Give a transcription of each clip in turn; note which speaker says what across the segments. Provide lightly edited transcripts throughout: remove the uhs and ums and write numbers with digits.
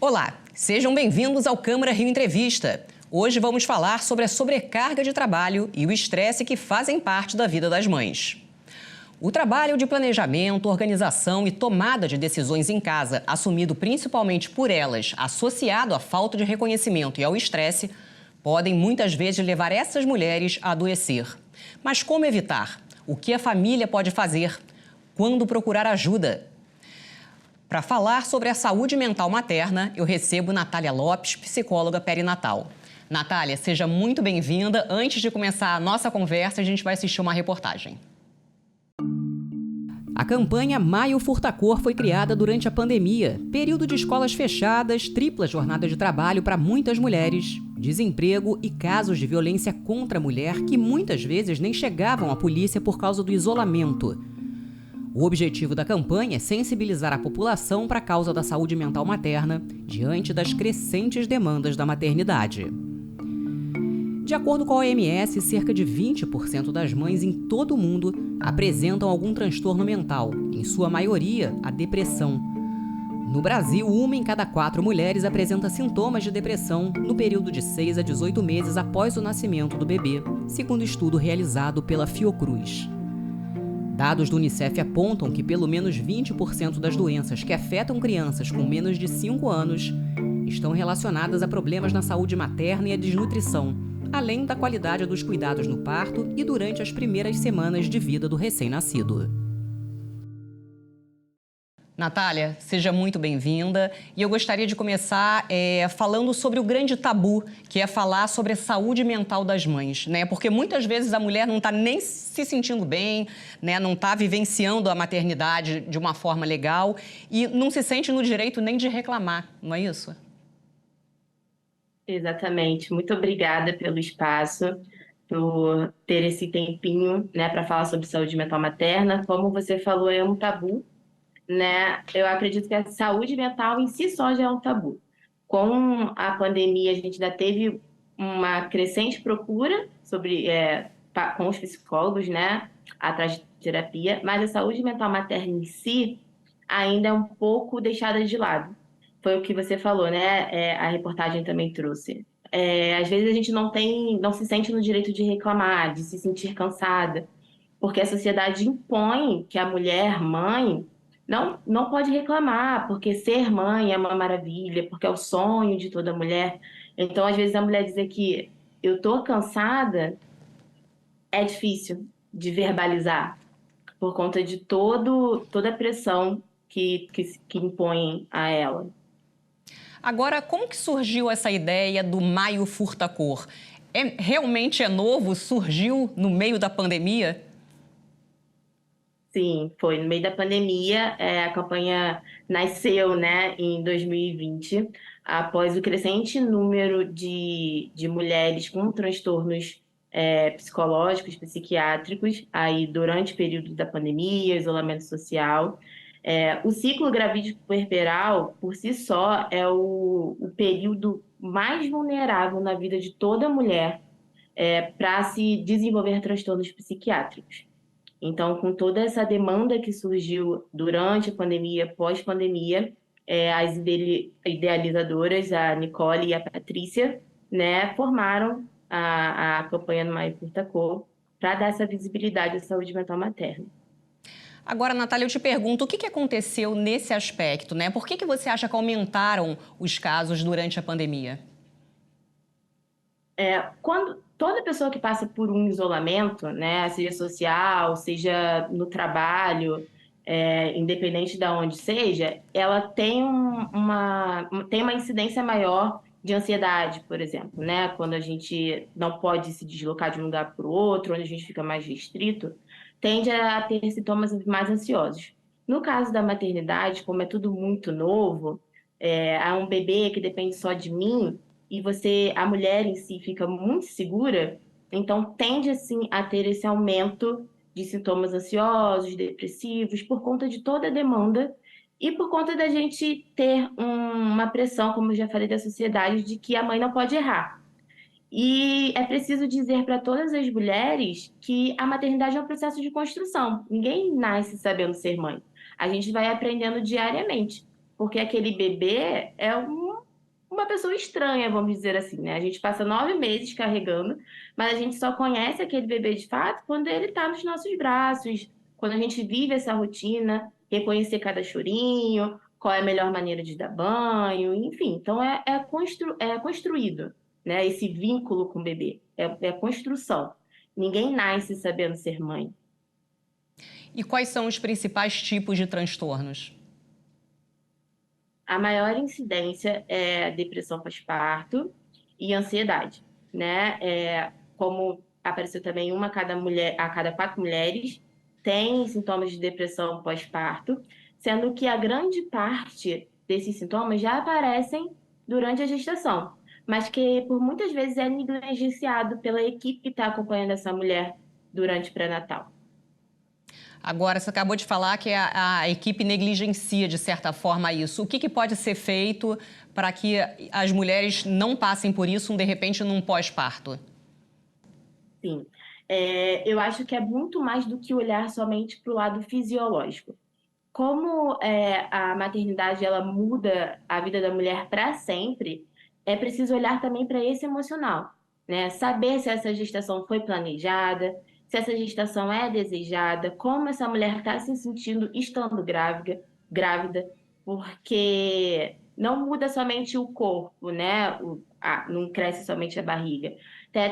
Speaker 1: Olá, sejam bem-vindos ao Câmara Rio Entrevista. Hoje vamos falar sobre a sobrecarga de trabalho e o estresse que fazem parte da vida das mães. O trabalho de planejamento, organização e tomada de decisões em casa, assumido principalmente por elas, associado à falta de reconhecimento e ao estresse, podem muitas vezes levar essas mulheres a adoecer. Mas como evitar? O que a família pode fazer? Quando procurar ajuda? Para falar sobre a saúde mental materna, eu recebo Natália Lopes, psicóloga perinatal. Natália, seja muito bem-vinda. Antes de começar a nossa conversa, a gente vai assistir uma reportagem. A campanha Maio Furta-Cor foi criada durante a pandemia, período de escolas fechadas, tripla jornada de trabalho para muitas mulheres, desemprego e casos de violência contra a mulher que muitas vezes nem chegavam à polícia por causa do isolamento. O objetivo da campanha é sensibilizar a população para a causa da saúde mental materna diante das crescentes demandas da maternidade. De acordo com a OMS, cerca de 20% das mães em todo o mundo apresentam algum transtorno mental, em sua maioria, a depressão. No Brasil, 1 em cada 4 mulheres apresenta sintomas de depressão no período de 6 a 18 meses após o nascimento do bebê, segundo estudo realizado pela Fiocruz. Dados do Unicef apontam que pelo menos 20% das doenças que afetam crianças com menos de 5 anos estão relacionadas a problemas na saúde materna e a desnutrição, além da qualidade dos cuidados no parto e durante as primeiras semanas de vida do recém-nascido. Natália, seja muito bem-vinda. E eu gostaria de começar falando sobre o grande tabu, que é falar sobre a saúde mental das mães, né? Porque muitas vezes a mulher não está nem se sentindo bem, né? Não está vivenciando a maternidade de uma forma legal e não se sente no direito nem de reclamar, não é isso?
Speaker 2: Exatamente. Muito obrigada pelo espaço, por ter esse tempinho, né, para falar sobre saúde mental materna. Como você falou, é um tabu, né? Eu acredito que a saúde mental em si só já é um tabu. Com a pandemia, a gente ainda teve uma crescente procura com os psicólogos, né, atrás de terapia, mas a saúde mental materna em si ainda é um pouco deixada de lado. Foi o que você falou, né? A reportagem também trouxe. Às vezes a gente não se sente no direito de reclamar, de se sentir cansada, porque a sociedade impõe que a mulher, mãe, não pode reclamar, porque ser mãe é uma maravilha, porque é o sonho de toda mulher. Então, às vezes, a mulher dizer que eu tô cansada é difícil de verbalizar, por conta de toda a pressão que impõem a ela.
Speaker 1: Agora, como que surgiu essa ideia do Maio Furta-Cor? Realmente é novo? Surgiu no meio da pandemia?
Speaker 2: Sim, foi no meio da pandemia. A campanha nasceu, né, em 2020, após o crescente número de mulheres com transtornos psicológicos, psiquiátricos, aí durante o período da pandemia, isolamento social. O ciclo gravídico puerperal, por si só, é o período mais vulnerável na vida de toda mulher para se desenvolver transtornos psiquiátricos. Então, com toda essa demanda que surgiu durante a pandemia, pós-pandemia, as idealizadoras, a Nicole e a Patrícia, né, formaram a campanha do Maio Furta-Cor para dar essa visibilidade à saúde mental materna.
Speaker 1: Agora, Natália, eu te pergunto, o que aconteceu nesse aspecto, né? Por que você acha que aumentaram os casos durante a pandemia?
Speaker 2: Quando toda pessoa que passa por um isolamento, né, seja social, seja no trabalho, independente de onde seja, ela tem tem uma incidência maior de ansiedade, por exemplo, né? Quando a gente não pode se deslocar de um lugar para o outro, onde a gente fica mais restrito, tende a ter sintomas mais ansiosos. No caso da maternidade, como é tudo muito novo, há um bebê que depende só de mim, e a mulher em si fica muito segura, então tende assim a ter esse aumento de sintomas ansiosos, depressivos, por conta de toda a demanda e por conta da gente ter uma pressão, como eu já falei, da sociedade, de que a mãe não pode errar. E é preciso dizer para todas as mulheres que a maternidade é um processo de construção. Ninguém nasce sabendo ser mãe. A gente vai aprendendo diariamente, porque aquele bebê é uma pessoa estranha, vamos dizer assim, né? A gente passa 9 meses carregando, mas a gente só conhece aquele bebê de fato quando ele está nos nossos braços, quando a gente vive essa rotina, reconhecer cada chorinho, qual é a melhor maneira de dar banho, enfim. Então é construído, né? Esse vínculo com o bebê. É construção. Ninguém nasce sabendo ser mãe.
Speaker 1: E quais são os principais tipos de transtornos?
Speaker 2: A maior incidência é depressão pós-parto e ansiedade, né? Como apareceu também uma a cada 4 mulheres tem sintomas de depressão pós-parto, sendo que a grande parte desses sintomas já aparecem durante a gestação, mas que por muitas vezes é negligenciado pela equipe que está acompanhando essa mulher durante o pré-natal.
Speaker 1: Agora, você acabou de falar que a equipe negligencia, de certa forma, isso. O que pode ser feito para que as mulheres não passem por isso, de repente, num pós-parto?
Speaker 2: Sim. Eu acho que é muito mais do que olhar somente para o lado fisiológico. Como a maternidade ela muda a vida da mulher para sempre, é preciso olhar também para esse emocional, né? Saber se essa gestação foi planejada, se essa gestação é desejada, como essa mulher está se sentindo estando grávida, porque não muda somente o corpo, né? Não cresce somente a barriga.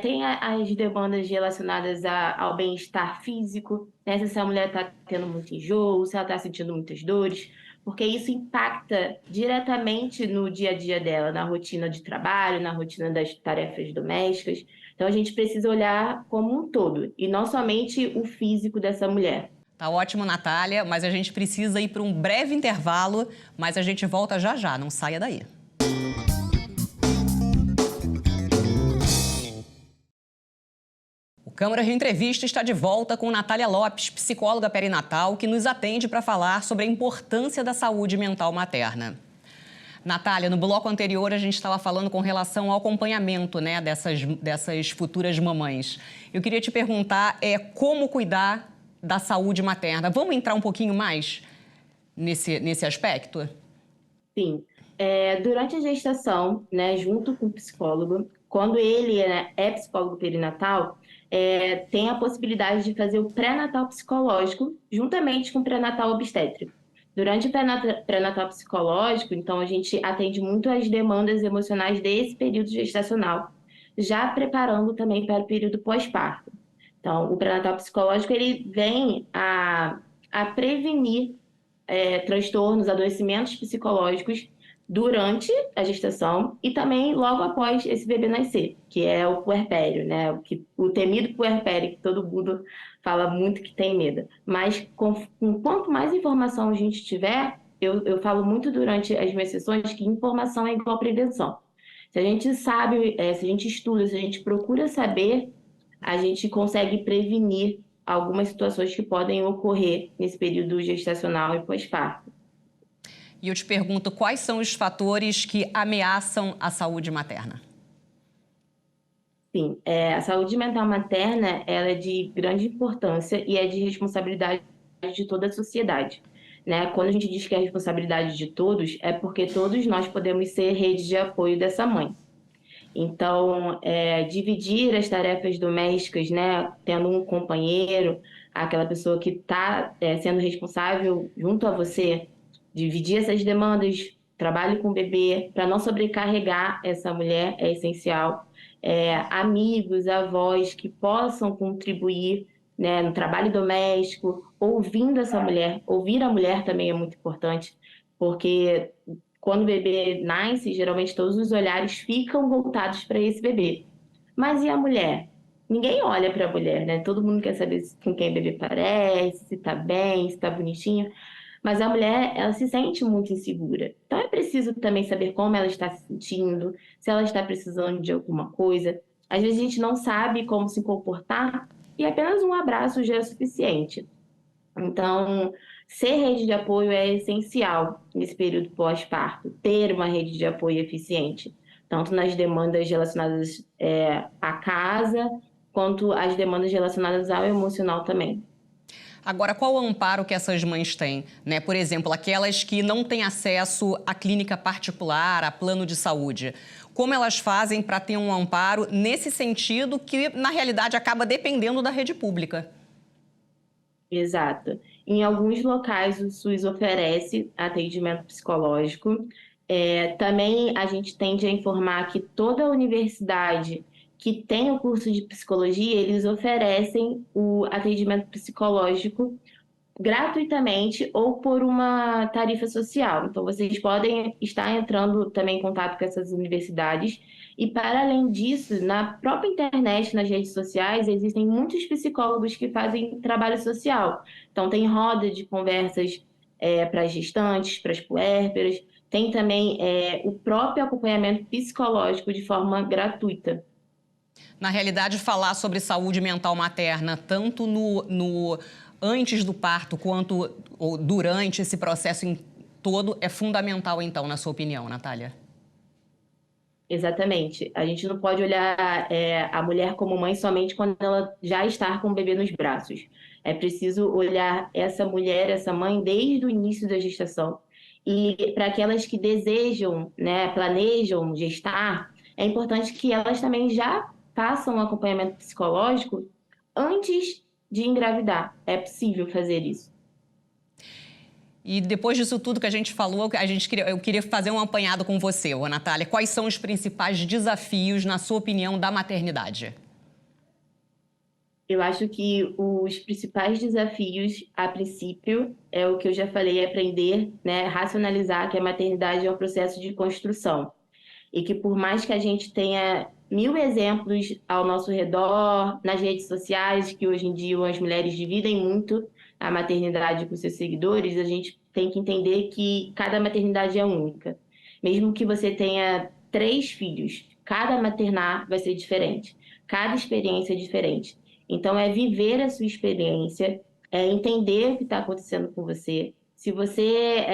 Speaker 2: Tem as demandas relacionadas ao bem-estar físico, né? Se essa mulher está tendo muito enjoo, se ela está sentindo muitas dores, porque isso impacta diretamente no dia a dia dela, na rotina de trabalho, na rotina das tarefas domésticas. Então a gente precisa olhar como um todo, e não somente o físico dessa mulher.
Speaker 1: Tá ótimo, Natália, mas a gente precisa ir para um breve intervalo, mas a gente volta já já, não saia daí. O Câmara de Entrevista está de volta com Natália Lopes, psicóloga perinatal, que nos atende para falar sobre a importância da saúde mental materna. Natália, no bloco anterior a gente estava falando com relação ao acompanhamento, né, dessas futuras mamães. Eu queria te perguntar como cuidar da saúde materna. Vamos entrar um pouquinho mais nesse aspecto?
Speaker 2: Sim. Durante a gestação, né, junto com o psicólogo, quando ele é psicólogo perinatal, tem a possibilidade de fazer o pré-natal psicológico juntamente com o pré-natal obstétrico. Durante o pré-natal psicológico, então, a gente atende muito às demandas emocionais desse período gestacional, já preparando também para o período pós-parto. Então, o pré-natal psicológico, ele vem a prevenir transtornos, adoecimentos psicológicos durante a gestação e também logo após esse bebê nascer, que é o puerpério, né? O temido puerpério, que todo mundo fala muito que tem medo. Mas com quanto mais informação a gente tiver, eu falo muito durante as minhas sessões que informação é igual prevenção. Se a gente sabe, se a gente estuda, se a gente procura saber, a gente consegue prevenir algumas situações que podem ocorrer nesse período gestacional e pós-parto.
Speaker 1: E eu te pergunto, quais são os fatores que ameaçam a saúde materna?
Speaker 2: Sim, a saúde mental materna ela é de grande importância e é de responsabilidade de toda a sociedade, né? Quando a gente diz que é responsabilidade de todos, é porque todos nós podemos ser rede de apoio dessa mãe. Então, dividir as tarefas domésticas, né, tendo um companheiro, aquela pessoa que está sendo responsável junto a você, dividir essas demandas, trabalho com o bebê, para não sobrecarregar essa mulher é essencial. Amigos, avós que possam contribuir, né, no trabalho doméstico, ouvindo essa mulher, ouvir a mulher também é muito importante, porque quando o bebê nasce, geralmente todos os olhares ficam voltados para esse bebê. Mas e a mulher? Ninguém olha para a mulher, né? Todo mundo quer saber com quem o bebê parece, se tá bem, se tá bonitinho. Mas a mulher, ela se sente muito insegura. Então é preciso também saber como ela está se sentindo, se ela está precisando de alguma coisa. Às vezes a gente não sabe como se comportar e apenas um abraço já é suficiente. Então, ser rede de apoio é essencial nesse período pós-parto, ter uma rede de apoio eficiente, tanto nas demandas relacionadas à casa, quanto as demandas relacionadas ao emocional também.
Speaker 1: Agora, qual o amparo que essas mães têm, né? Por exemplo, aquelas que não têm acesso à clínica particular, a plano de saúde. Como elas fazem para ter um amparo nesse sentido que, na realidade, acaba dependendo da rede pública?
Speaker 2: Exato. Em alguns locais, o SUS oferece atendimento psicológico. Também a gente tende a informar que toda universidade que tem o curso de psicologia, eles oferecem o atendimento psicológico gratuitamente ou por uma tarifa social. Então, vocês podem estar entrando também em contato com essas universidades. E, para além disso, na própria internet, nas redes sociais, existem muitos psicólogos que fazem trabalho social. Então, tem roda de conversas para as gestantes, para as puérperas. Tem também o próprio acompanhamento psicológico de forma gratuita.
Speaker 1: Na realidade, falar sobre saúde mental materna, tanto no antes do parto quanto durante esse processo todo, é fundamental, então, na sua opinião, Natália?
Speaker 2: Exatamente. A gente não pode olhar a mulher como mãe somente quando ela já está com o bebê nos braços. É preciso olhar essa mulher, essa mãe, desde o início da gestação. E para aquelas que desejam, né, planejam gestar, é importante que elas também já façam um acompanhamento psicológico antes de engravidar. É possível fazer isso.
Speaker 1: E depois disso tudo que a gente falou, eu queria fazer um apanhado com você, Natália. Quais são os principais desafios, na sua opinião, da maternidade?
Speaker 2: Eu acho que os principais desafios, a princípio, é o que eu já falei, é aprender, né, racionalizar que a maternidade é um processo de construção. E que por mais que a gente tenha 1000 exemplos ao nosso redor, nas redes sociais, que hoje em dia as mulheres dividem muito a maternidade com seus seguidores, a gente tem que entender que cada maternidade é única. Mesmo que você tenha 3 filhos, cada maternar vai ser diferente, cada experiência é diferente. Então, é viver a sua experiência, é entender o que está acontecendo com você. Se você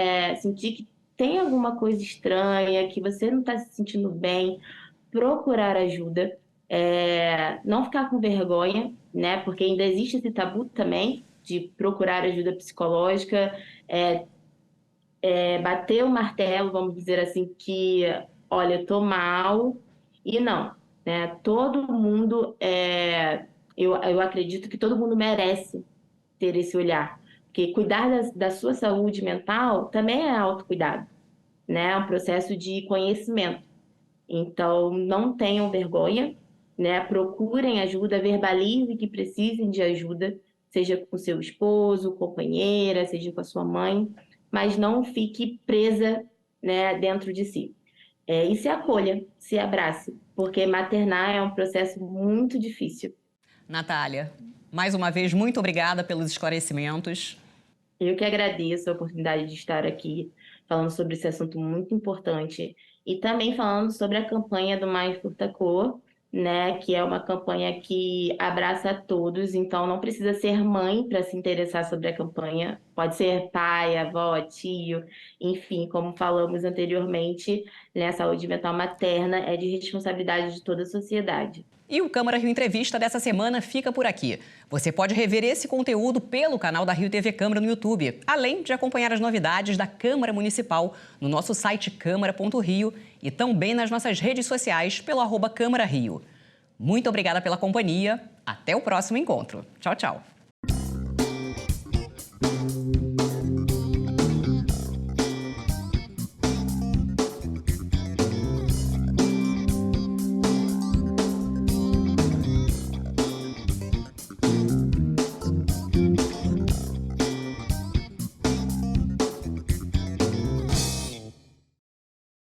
Speaker 2: sentir que tem alguma coisa estranha, que você não está se sentindo bem, procurar ajuda, não ficar com vergonha, né? Porque ainda existe esse tabu também de procurar ajuda psicológica, bater o martelo, vamos dizer assim, que, olha, eu tô mal, e não, né? Todo mundo, eu acredito que todo mundo merece ter esse olhar, porque cuidar da sua saúde mental também é autocuidado, né? É um processo de conhecimento. Então, não tenham vergonha, né? Procurem ajuda, verbalizem que precisem de ajuda, seja com seu esposo, companheira, seja com a sua mãe, mas não fique presa, né, dentro de si. E se acolha, se abrace, porque maternar é um processo muito difícil.
Speaker 1: Natália, mais uma vez, muito obrigada pelos esclarecimentos.
Speaker 2: Eu que agradeço a oportunidade de estar aqui falando sobre esse assunto muito importante e também falando sobre a campanha do Mais Furta Cor, né, que é uma campanha que abraça a todos, então não precisa ser mãe para se interessar sobre a campanha, pode ser pai, avó, tio, enfim, como falamos anteriormente, né, a saúde mental materna é de responsabilidade de toda a sociedade.
Speaker 1: E o Câmara Rio Entrevista dessa semana fica por aqui. Você pode rever esse conteúdo pelo canal da Rio TV Câmara no YouTube, além de acompanhar as novidades da Câmara Municipal no nosso site câmara.rio e também nas nossas redes sociais pelo @Câmara Rio. Muito obrigada pela companhia. Até o próximo encontro. Tchau, tchau.